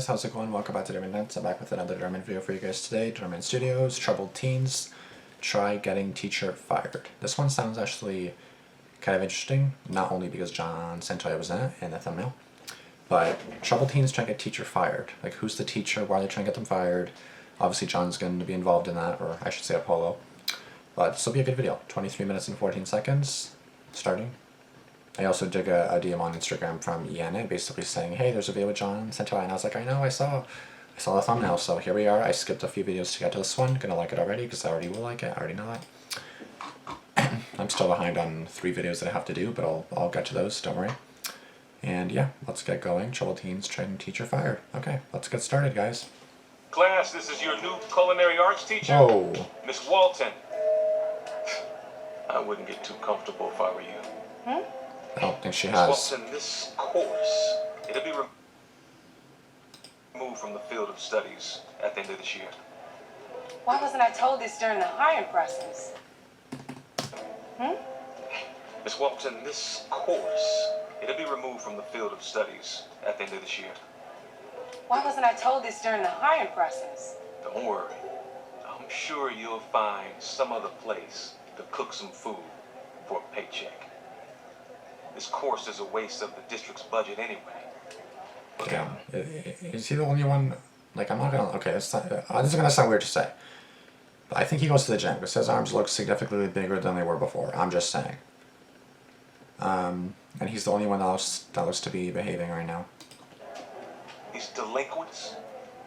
guys, how's it going? Welcome back to Damian. I'm back with another Dhar Mann video for you guys today. Dhar Mann Studios, Troubled Teens, Try Getting Teacher Fired. This one sounds actually kind of interesting, not only because John Santoya was in it in the thumbnail, but Troubled Teens trying to get teacher fired. Like, who's the teacher? Why are they trying to get them fired? Obviously John's going to be involved in that, or I should say Apollo. But this will be a good video. 23 minutes and 14 seconds, starting. I also did a DM on Instagram from Iana basically saying, hey, there's a video with John Santoya, and I was like, I know, I saw the thumbnail, so here we are. I skipped a few videos to get to this one. Gonna like it already because I already will like it. I already know that. I'm still behind on 3 videos that I have to do, but I'll get to those, don't worry. And yeah, let's get going. Troubled Teens Training Teacher Fired. Okay, let's get started, guys. Class, this is your new culinary arts teacher, Whoa. Miss Walton. I wouldn't get too comfortable if I were you. I don't think she Miss has. Walton, this course, it'll be removed from the field of studies at the end of this year. Why wasn't I told this during the hiring process? Miss Walton, this course, it'll be removed from the field of studies at the end of this year. Why wasn't I told this during the hiring process? Don't worry. I'm sure you'll find some other place to cook some food for a paycheck. This course is a waste of the district's budget anyway. Damn. Is he the only one? Like, I'm not gonna. Okay, this is gonna sound weird to say, but I think he goes to the gym because his arms look significantly bigger than they were before. I'm just saying. And he's the only one that looks to be behaving right now. These delinquents,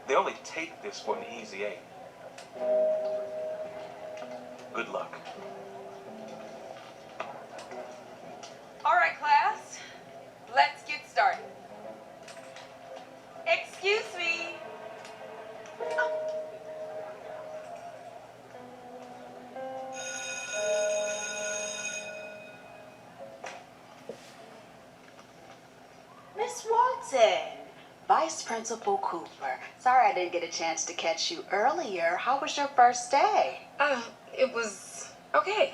they only take this for an easy A. Good luck. All right, class. Let's get started. Excuse me. Miss Watson, Vice Principal Cooper. Sorry I didn't get a chance to catch you earlier. How was your first day? It was okay.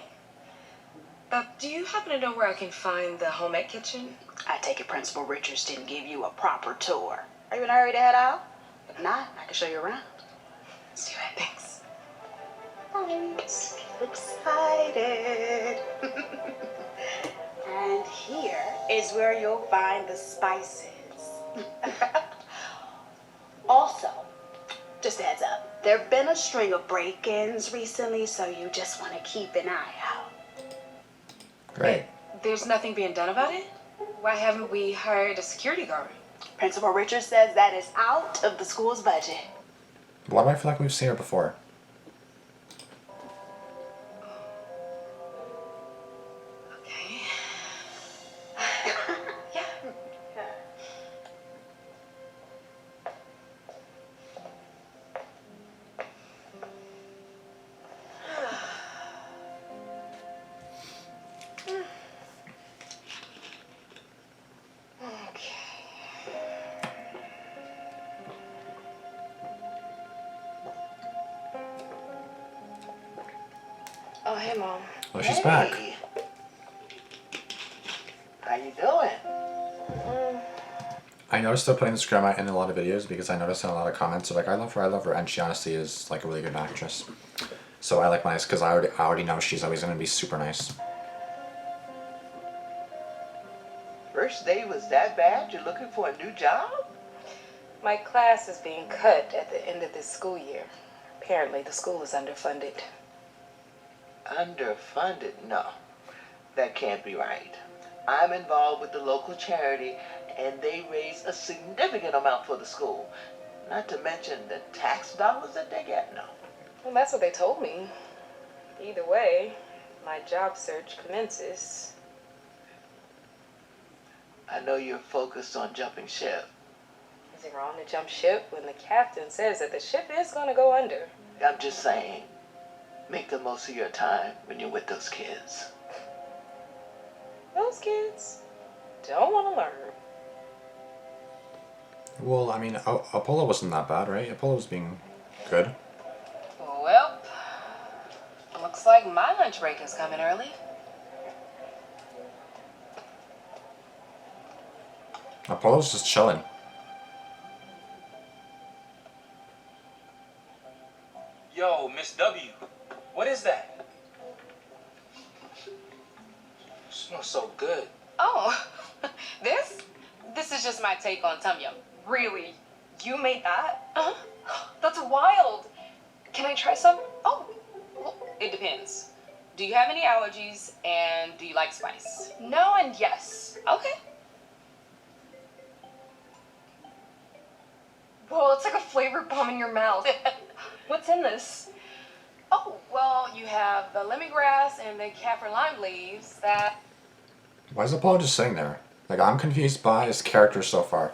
Do you happen to know where I can find the home ec kitchen? I take it Principal Richards didn't give you a proper tour. Are you in a hurry to head out? If not, I can show you around. Let's do it, thanks. Right. Excited. And here is where you'll find the spices. Also, just a heads up, there have been a string of break-ins recently, so you just want to keep an eye out. Great. There's nothing being done about it? Why haven't we hired a security guard? Principal Richards says that is out of the school's budget. Why do I feel like we've seen her before? Okay. Yeah. Oh, hey, Mom. Oh, she's back. How you doing? I noticed they're putting this grandma in a lot of videos because I noticed in a lot of comments they're like, I love her, and she honestly is like a really good actress. So I like nice because I already know she's always going to be super nice. First day was that bad? You're looking for a new job? My class is being cut at the end of this school year. Apparently, the school is underfunded. Underfunded? No, that can't be right. I'm involved with the local charity, and they raise a significant amount for the school. Not to mention the tax dollars that they get. No. Well, that's what they told me. Either way, my job search commences. I know you're focused on jumping ship. Is it wrong to jump ship when the captain says that the ship is going to go under? I'm just saying, make the most of your time when you're with those kids. Those kids don't want to learn. Well, I mean, Apollo wasn't that bad, right? Apollo was being good. Well, looks like my lunch break is coming early. Apollo's just chilling. Yo, Miss W, what is that? Smells so good. Oh, this? This is just my take on Tum Yum. Really? You made that? Uh-huh. That's wild. Can I try some? Oh, well, it depends. Do you have any allergies and do you like spice? No and yes. Okay. Whoa, it's like a flavor bomb in your mouth. What's in this? Oh, well, you have the lemongrass and the kaffir lime leaves that... Why is Apollo just sitting there? Like, I'm confused by his character so far.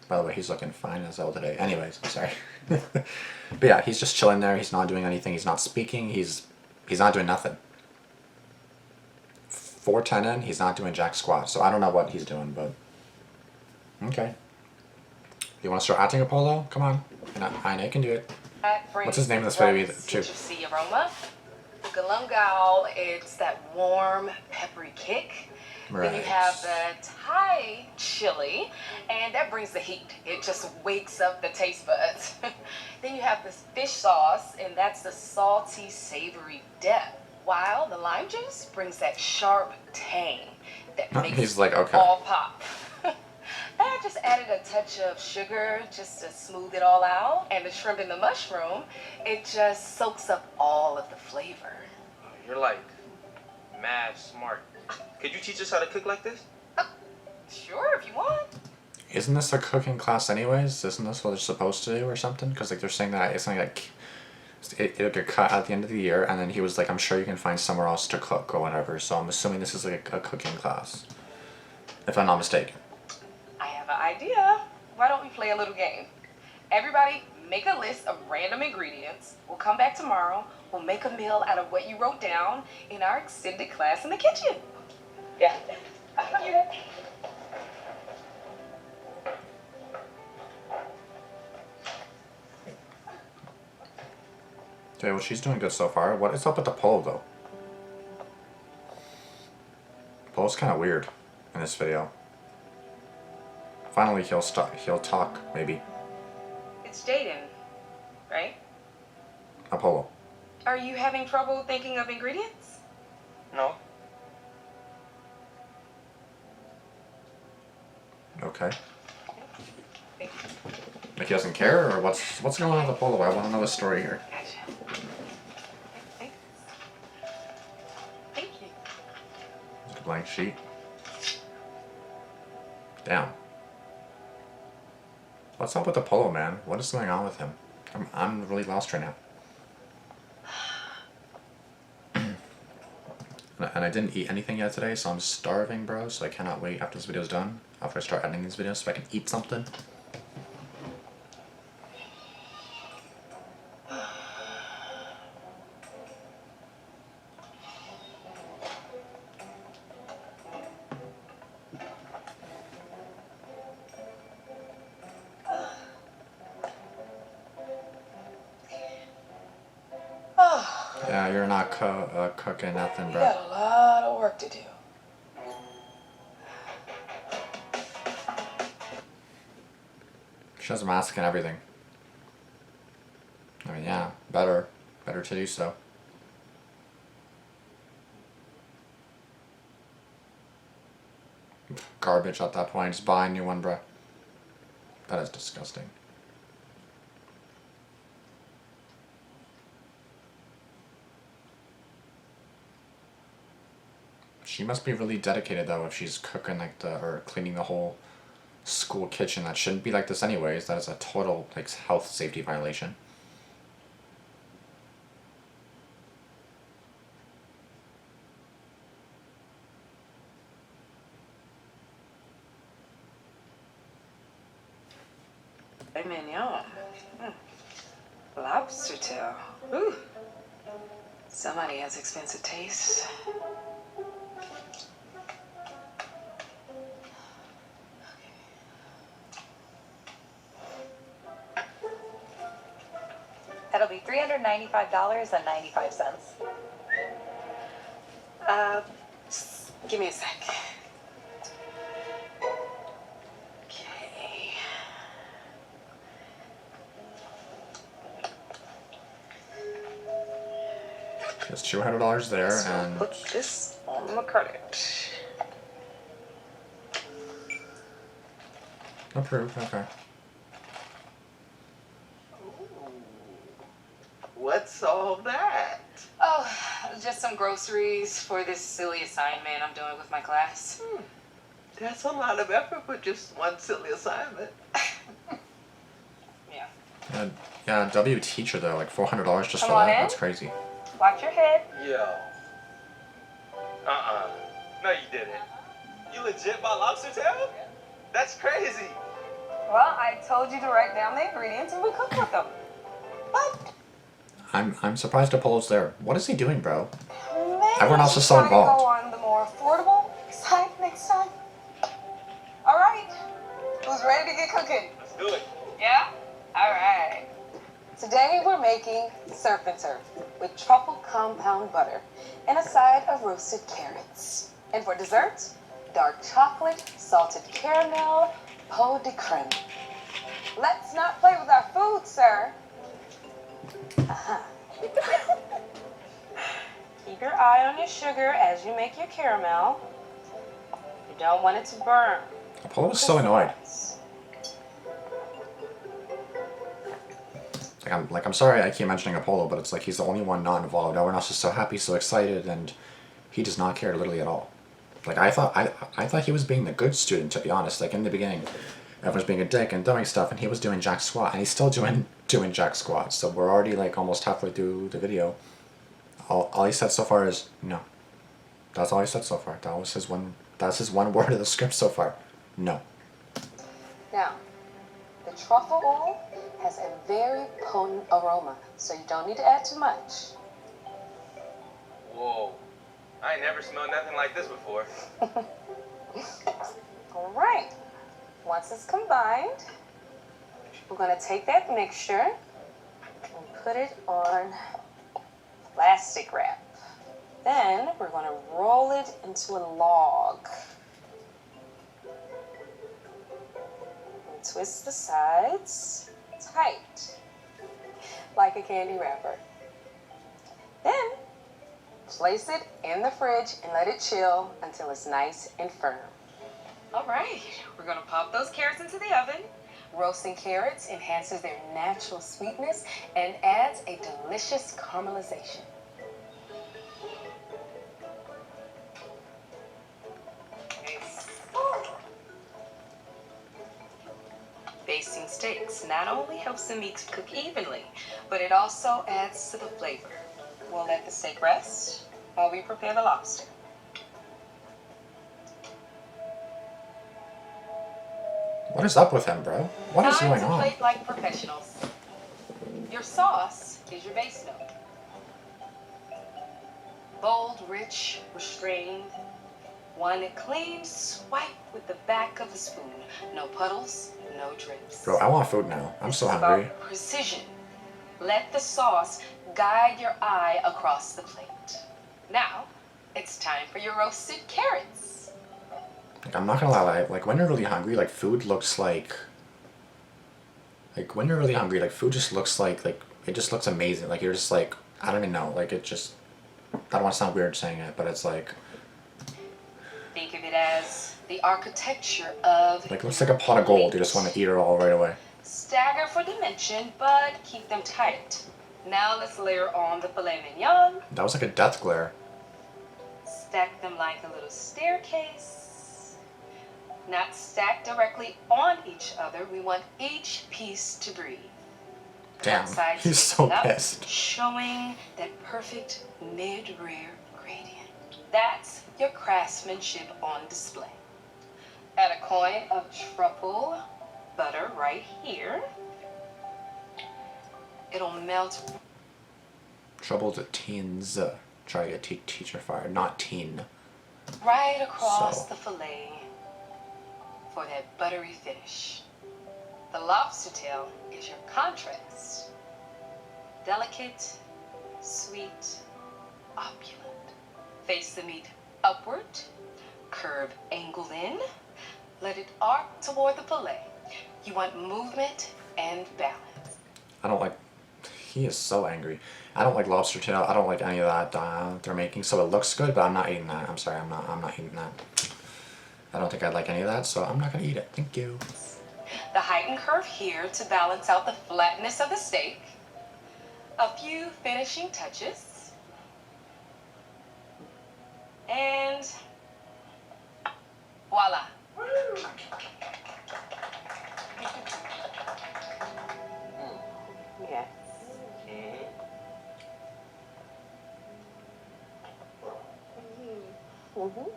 By the way, he's looking fine as hell today. Anyways, I'm sorry. But yeah, he's just chilling there. He's not doing anything. He's not speaking. He's not doing nothing. 4:10 in, he's not doing jack squat. So I don't know what he's doing, but... Okay. You want to start acting, Apollo? Come on. I know you can do it. What's his name in this video too? Citrusy aroma. The galangal, it's that warm, peppery kick. Right. Then you have the Thai chili, and that brings the heat. It just wakes up the taste buds. Then you have this fish sauce, and that's the salty, savory depth. While the lime juice brings that sharp tang that makes He's like, okay. all pop. And I just added a touch of sugar just to smooth it all out. And the shrimp and the mushroom, it just soaks up all of the flavor. You're like mad smart. Could you teach us how to cook like this? Sure, if you want. Isn't this a cooking class anyways? Isn't this what they're supposed to do or something? Because like they're saying that it's something like it'll get cut at the end of the year, and then he was like, I'm sure you can find somewhere else to cook or whatever. So I'm assuming this is like a cooking class, if I'm not mistaken. I have an idea. Why don't we play a little game? Everybody make a list of random ingredients. We'll come back tomorrow. We'll make a meal out of what you wrote down in our extended class in the kitchen. Yeah. Okay, well she's doing good so far. What is up with the pole though? Pole's kind of weird in this video. Finally he'll talk maybe. It's Jaden, right? Apollo. Are you having trouble thinking of ingredients? No. Okay. Like he doesn't care, or what's going on with Apollo? I want to know the story here. Gotcha. Thanks. Thank you. It's a blank sheet. Damn. What's up with Apollo, man? What is going on with him? I'm really lost right now. And I didn't eat anything yet today, so I'm starving, bro. So I cannot wait after this video's done, after I start editing these videos, so I can eat something. Yeah, you're not cooking nothing, We bro. got a lot of work to do. She has a mask and everything. I mean, yeah, better to do so. Garbage at that point. Just buy a new one, bro. That is disgusting. She must be really dedicated though if she's cooking like or cleaning the whole school kitchen. That shouldn't be like this anyways. That is a total like health safety violation. Mignon. Lobster tail. Ooh. Somebody has expensive taste. That'll be $395.95. Just give me a sec. Okay. There's $200 there, So I'll and put this on my credit. approved. Okay. What's all that? Oh, just some groceries for this silly assignment I'm doing with my class. That's a lot of effort for just one silly assignment. Yeah. Yeah, W teacher though, like $400 just Come for on that. in. That's crazy. Watch your head. Yo. No, you didn't. You legit bought lobster tail? That's crazy. Well, I told you to write down the ingredients and we cook with them. What? I'm surprised Apollo's there. What is he doing, bro? Maybe Everyone else we is so should try to involved. go on the more affordable side next time. All right. Who's ready to get cooking? Let's do it. Yeah? All right. Today we're making surf and turf with truffle compound butter and a side of roasted carrots. And for dessert, dark chocolate, salted caramel, pot de creme. Let's not play with our food, sir. Uh-huh. Keep your eye on your sugar as you make your caramel. You don't want it to burn. Apollo is so annoyed. I'm sorry I keep mentioning Apollo, but it's like he's the only one not involved. Everyone else is so happy, so excited, and he does not care literally at all. Like I thought he was being the good student, to be honest. Like in the beginning, everyone's being a dick and doing stuff, and he was doing jack squat, and he's still doing jack squat. So we're already like almost halfway through the video. All he said so far is no. That's all he said so far. That's his one word of the script so far. No. Now, the truffle oil has a very potent aroma, so you don't need to add too much. Whoa. I ain't never smelled nothing like this before. All right. Once it's combined, we're going to take that mixture and put it on plastic wrap. Then we're going to roll it into a log. And twist the sides tight, like a candy wrapper. Then place it in the fridge and let it chill until it's nice and firm. All right, we're gonna pop those carrots into the oven. Roasting carrots enhances their natural sweetness and adds a delicious caramelization. Basting steaks not only helps the meat cook evenly, but it also adds to the flavor. We'll let the steak rest while we prepare the lobster. What is up with him, bro? What is going Time to on? plate like professionals. Your sauce is your base note. Bold, rich, restrained. One clean swipe with the back of the spoon. No puddles, no drips. Bro, I want food now. I'm so This is hungry. about precision. Let the sauce guide your eye across the plate. Now, it's time for your roasted carrots. Like, I'm not gonna lie, like when you're really hungry, like food looks like when you're really hungry, like food just looks like it just looks amazing. Like you're just like, I don't even know, like it just, I don't want to sound weird saying it, but it's like Think of it as the architecture of it looks like a pot of gold. You just want to eat it all right away. Stagger for dimension, but keep them tight. Now let's layer on the filet mignon. That was like a death glare. Stack them like a little staircase. Not stacked directly on each other. We want each piece to breathe. Damn, One side he's so sticking up, pissed. showing that perfect mid-rear gradient. That's your craftsmanship on display. Add a coin of truffle butter right here. It'll melt Trouble to teens. Try to get teacher fired, not teen. right across So. the fillet for that buttery finish. The lobster tail is your contrast. Delicate, sweet, opulent. Face the meat upward, curve angled in, let it arc toward the fillet. You want movement and balance. I don't like. He is so angry. I don't like lobster tail. I don't like any of that they're making. So it looks good, but I'm not eating that. I'm sorry, I'm not eating that. I don't think I'd like any of that, so I'm not gonna eat it. Thank you. The heightened curve here to balance out the flatness of the steak. A few finishing touches. And voila. Yes. Mm-hmm.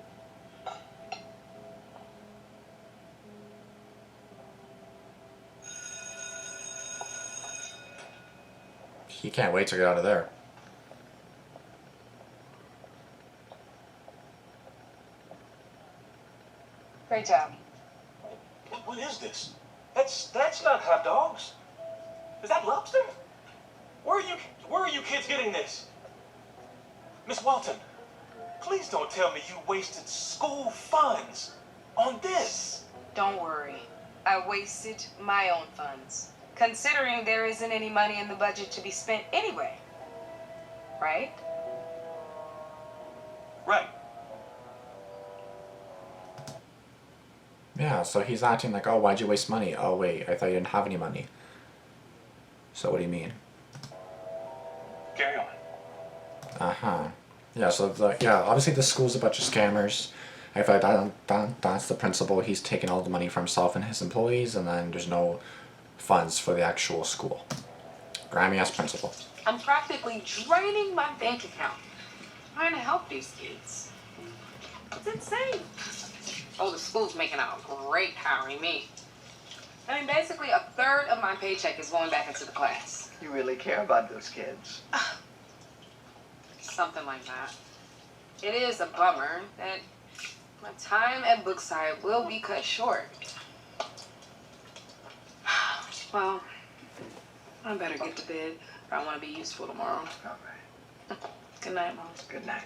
He can't wait to get out of there. Great job. What is this? That's not hot dogs. Is that lobster? Where are you kids getting this? Miss Walton, please don't tell me you wasted school funds on this. Don't worry. I wasted my own funds, considering there isn't any money in the budget to be spent anyway. Right? Right. Yeah, so he's acting like, oh, why'd you waste money? Oh, wait, I thought you didn't have any money. So what do you mean? Carry on. Uh-huh. Yeah, so, obviously the school's a bunch of scammers. I feel like that's the principal. He's taking all the money for himself and his employees, and then there's no funds for the actual school. Grimy-ass principal. I'm practically draining my bank account trying to help these kids. It's insane. Oh, the school's making out great hiring me. I mean, basically a third of my paycheck is going back into the class. You really care about those kids. Something like that. It is a bummer that my time at Brookside will be cut short. Well, I better get to bed if I want to be useful tomorrow. All right. Good night, Mom. Good night.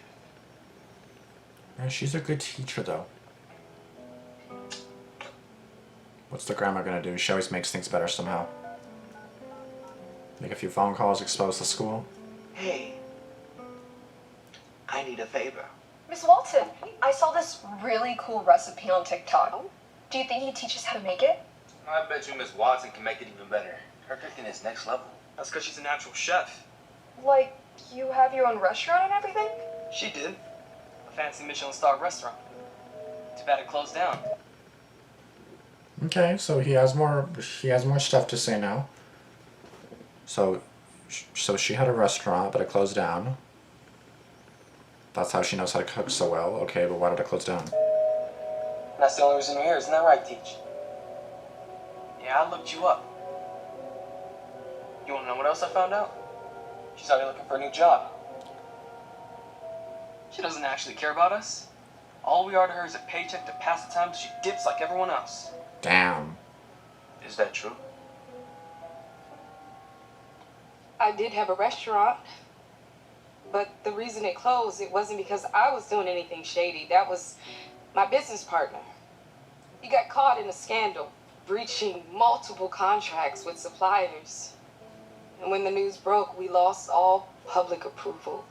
Yeah, she's a good teacher, though. What's the grandma gonna do? She always makes things better somehow. Make a few phone calls, expose the school. Hey, I need a favor. Miss Walton, I saw this really cool recipe on TikTok. Do you think he teaches how to make it? I bet you Miss Watson can make it even better. Her cooking is next level. That's because she's a natural chef. Like, you have your own restaurant and everything? She did. A fancy Michelin-star restaurant. Too bad it closed down. Okay, so he has more stuff to say now. So she had a restaurant, but it closed down. That's how she knows how to cook so well. Okay, but why did it close down? That's the only reason you're here, isn't that right, Teach? Yeah, I looked you up. You want to know what else I found out? She's already looking for a new job. She doesn't actually care about us. All we are to her is a paycheck to pass the time, so she dips like everyone else. Damn. Is that true? I did have a restaurant, but the reason it closed, it wasn't because I was doing anything shady. That was my business partner. He got caught in a scandal, breaching multiple contracts with suppliers. And when the news broke, we lost all public approval.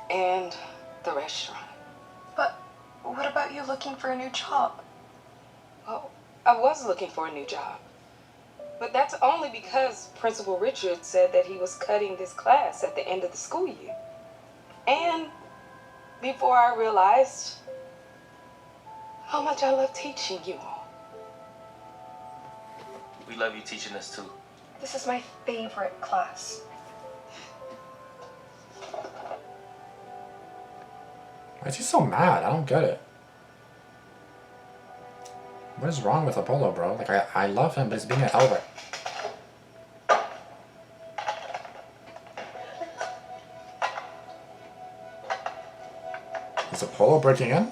And the restaurant. But what about you looking for a new job? Well, I was looking for a new job. But that's only because Principal Richard said that he was cutting this class at the end of the school year. And before I realized how much I love teaching you all. We love you teaching us too. This is my favorite class. Why is he so mad? I don't get it. What is wrong with Apollo, bro? Like, I love him, but he's being an elder. Is Apollo breaking in?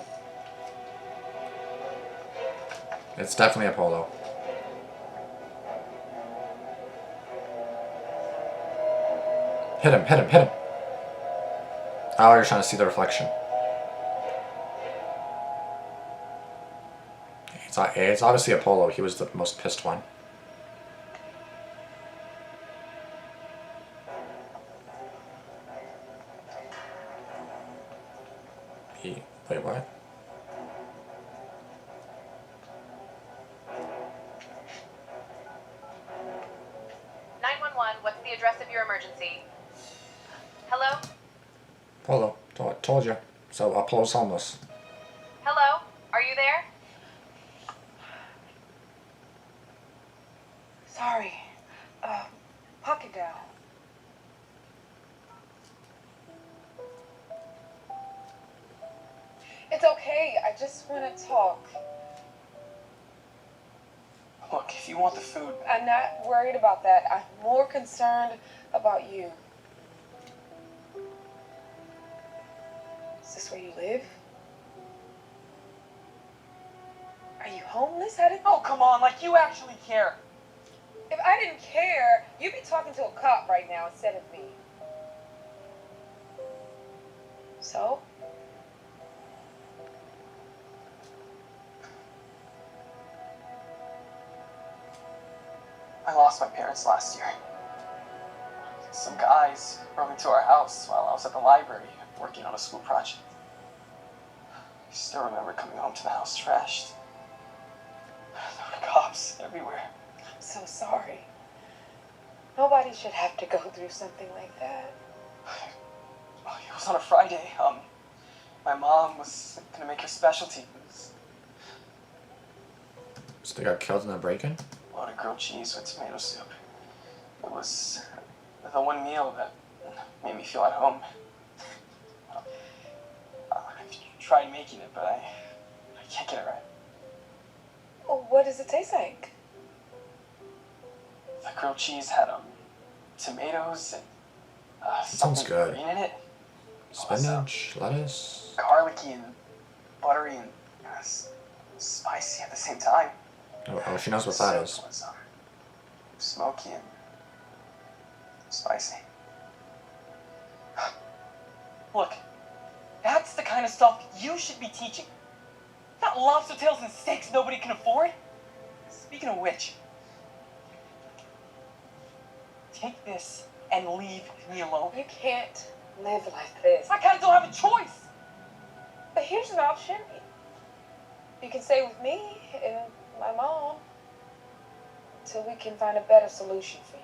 It's definitely Apollo. Hit him, hit him, hit him. Oh, you're trying to see the reflection. It's obviously Apollo. He was the most pissed one. Wait, what? What's the address of your emergency? Hello? Polo, told you. So Apollo's homeless. Hello? Are you there? Sorry. Pocket down. It's okay. I just want to talk. Look, if you want the food, I'm not worried about that. I'm more concerned about you. Is this where you live? Are you homeless? oh come on, like you actually care. If I didn't care, you'd be talking to a cop right now instead of me. So? I lost my parents last year. Some guys broke into our house while I was at the library working on a school project. I still remember coming home to the house trashed. There were cops everywhere. I'm so sorry. Nobody should have to go through something like that. It was on a Friday. My mom was gonna make her specialty. So they got killed in the break-in? A lot of grilled cheese with tomato soup. It was the one meal that made me feel at home. I've tried making it, but I can't get it right. Well, what does it taste like? The grilled cheese had tomatoes and Sounds something good. green in it. Spinach, lettuce. Garlicky and buttery and spicy at the same time. Oh, she knows what that Soup is. was, smoky and spicy. Look, that's the kind of stuff you should be teaching. Not lobster tails and steaks nobody can afford. Speaking of which, take this and leave me alone. You can't live like this. I kind of don't have a choice. But here's an option. You can stay with me and my mom till we can find a better solution for you.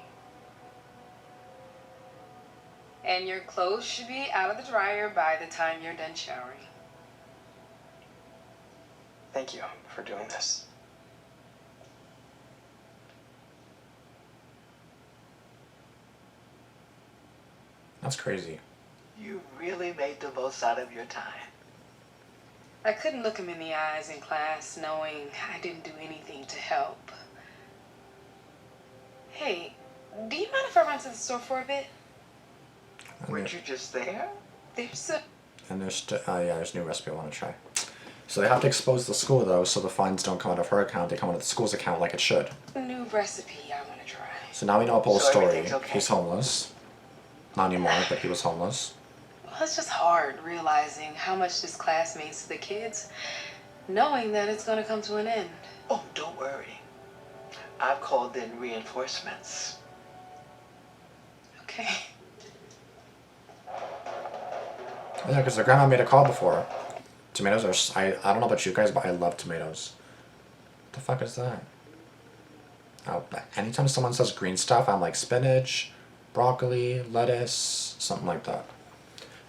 And your clothes should be out of the dryer by the time you're done showering. Thank you for doing this. That's crazy. You really made the most out of your time. I couldn't look him in the eyes in class knowing I didn't do anything to help. Hey, do you mind if I run to the store for a bit? Weren't you just there? There's a... And there's there's a new recipe I want to try. So they have to expose the school though, so the funds don't come out of her account, they come out of the school's account like it should. new recipe I want to try. So now we know Apollo's So story. everything's okay. He's homeless. Not anymore, but he was homeless. Well, it's just hard realizing how much this class means to the kids, knowing that it's going to come to an end. Oh, don't worry. I've called in reinforcements. Okay. Yeah, because their grandma made a call before. Tomatoes are... I don't know about you guys, but I love tomatoes. What the fuck is that? Oh, anytime someone says green stuff, I'm like spinach, broccoli, lettuce, something like that.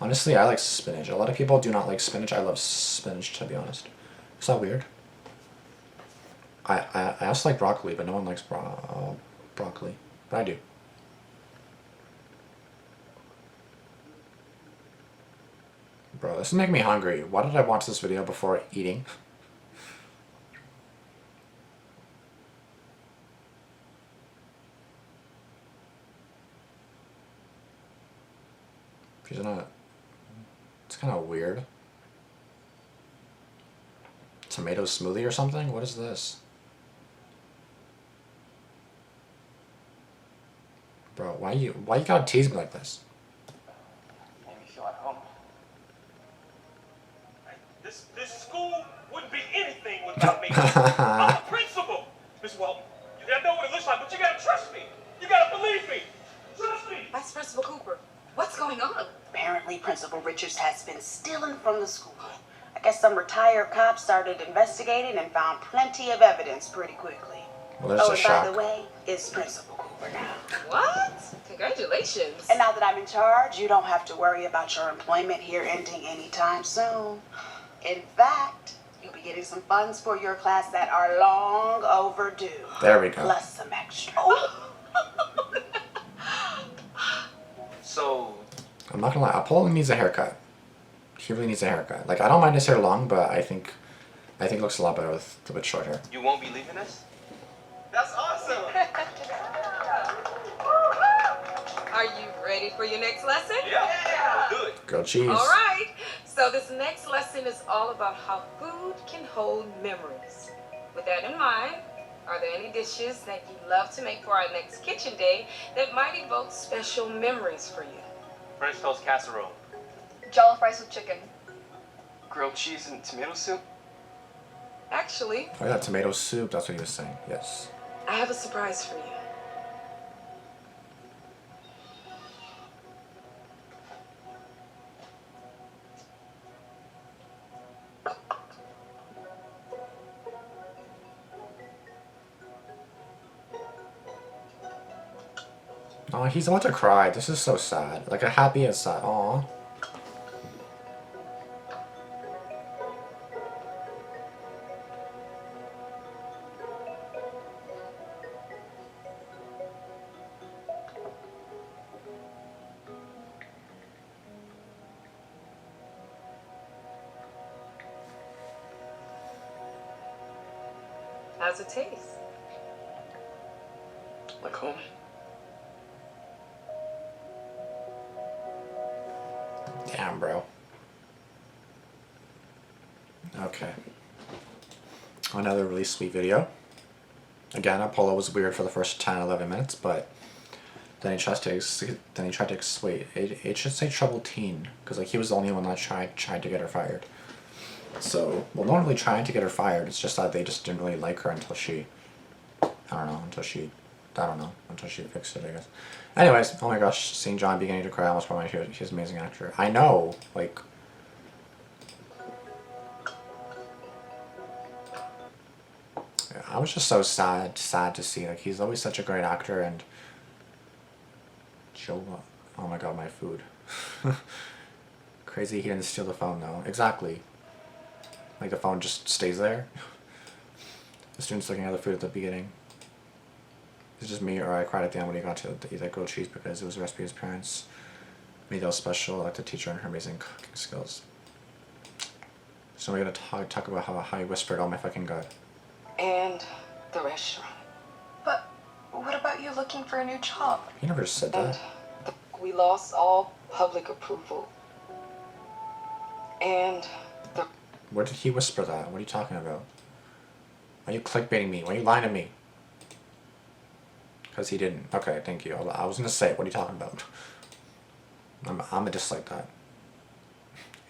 Honestly, I like spinach. A lot of people do not like spinach. I love spinach, to be honest. Is that weird? I also like broccoli, but no one likes broccoli. But I do. Bro, this is making me hungry. Why did I watch this video before eating? Isn't it? It's kind of weird. Tomato smoothie or something? What is this? Bro, why you gotta tease me like this? Made me feel at home. This school wouldn't be anything without me. I'm the principal. Miss Walton, you gotta know what it looks like, but you gotta trust me. You gotta believe me. Trust me. Vice Principal Cooper, what's going on? Man, Apparently, Principal Richards has been stealing from the school. I guess some retired cops started investigating and found plenty of evidence pretty quickly. Well, there's Oh, a and by the shock. way, it's Principal Cooper now. What? Congratulations. And now that I'm in charge, you don't have to worry about your employment here ending anytime soon. In fact, you'll be getting some funds for your class that are long overdue. There we go. Plus some extra. So, I'm not gonna lie, Apollo needs a haircut. He really needs a haircut. Like, I don't mind his hair long, but I think it looks a lot better with a bit short hair. you won't be leaving us? That's awesome! Are you ready for your next lesson? Yeah, do it. Grilled cheese. All right. So this next lesson is all about how food can hold memories. With that in mind, are there any dishes that you love to make for our next kitchen day that might evoke special memories for you? French toast casserole. Jollof rice with chicken. Grilled cheese and tomato soup? Actually, Oh yeah, tomato soup, that's what he was saying. Yes. I have a surprise for you. Oh, he's about to cry. This is so sad. Like a happy and sad. Aw. How's it taste? Like home? Damn, bro. Okay. Another really sweet video. Again, Apollo was weird for the first 10-11 minutes, but then he tried to wait. It should say troubled teen, because like he was the only one that tried to get her fired. So, well, not really trying to get her fired. It's just that they just didn't really like her until she, until she fixed it, I guess. Anyways, oh my gosh, seeing John beginning to cry almost brought me to he's an amazing actor. I know, like. I was just so sad to see. Like, he's always such a great actor, and Joe, oh my god, my food. Crazy he didn't steal the phone though. Exactly. Like the phone just stays there. The student's looking at the food at the beginning. It's just me, or I cried at the end when he got to eat that grilled cheese because it was a recipe his parents made that was special. I like the teacher and her amazing cooking skills. So we're gonna talk about how he whispered, "Oh my fucking god." And the restaurant. But what about you looking for a new job? He never said that. We lost all public approval. And the Where did he whisper that? What are you talking about? Why are you clickbaiting me? Why are you lying to me? Because he didn't. Okay, thank you. I was gonna say, what are you talking about? I'm gonna dislike that.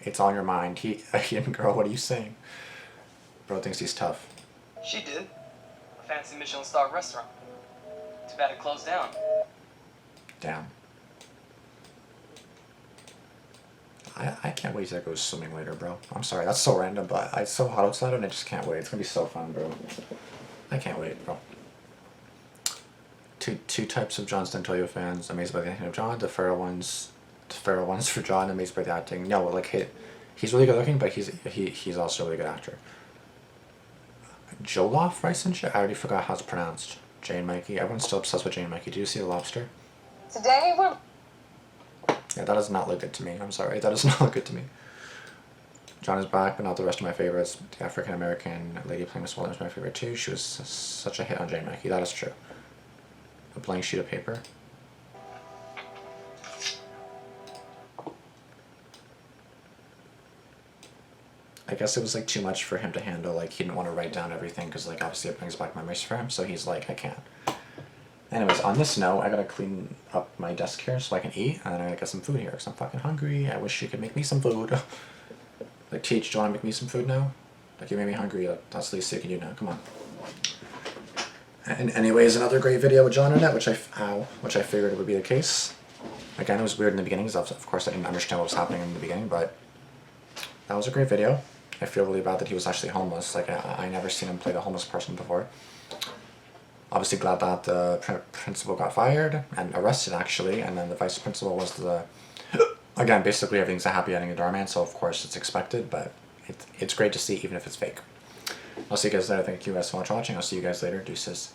It's on your mind. Girl, what are you saying? Bro thinks he's tough. She did. A fancy Michelin star restaurant. Too bad it closed down. Damn. I can't wait to go swimming later, bro. I'm sorry, that's so random, but it's so hot outside and I just can't wait. It's gonna be so fun, bro. I can't wait, bro. Two types of John Stentoyo fans: amazed by the acting of John. The feral ones for John, amazed by the acting. No, like he's really good looking, but he's also a really good actor. Jollof rice and shit. I already forgot how it's pronounced. Jane Mikey. Everyone's still obsessed with Jane Mikey. Do you see the lobster? Today we're Yeah, that does not look good to me. I'm sorry, that does not look good to me. John is back, but not the rest of my favorites. The African American lady playing Miss Walton is my favorite too. She was such a hit on Jane Mikey. That is true. A blank sheet of paper. I guess it was like too much for him to handle. Like he didn't want to write down everything because like obviously it brings back memories for him. So he's like, I can't. Anyways, on this note, I gotta clean up my desk here so I can eat, and then I gotta get some food here because I'm fucking hungry. I wish you could make me some food. Like, Teach, do you wanna make me some food now? Like, you made me hungry. That's the least you can do now. Come on. And anyways, another great video with John in it, which I figured would be the case. Again, it was weird in the beginning, so of course I didn't understand what was happening in the beginning, but that was a great video. I feel really bad that he was actually homeless. Like, I never seen him play the homeless person before. Obviously glad that the principal got fired and arrested, actually, and then the vice principal was the... Again, basically everything's a happy ending in Dhar Mann, so of course it's expected, but it's great to see even if it's fake. I'll see you guys later. Thank you guys so much for watching. I'll see you guys later. Deuces.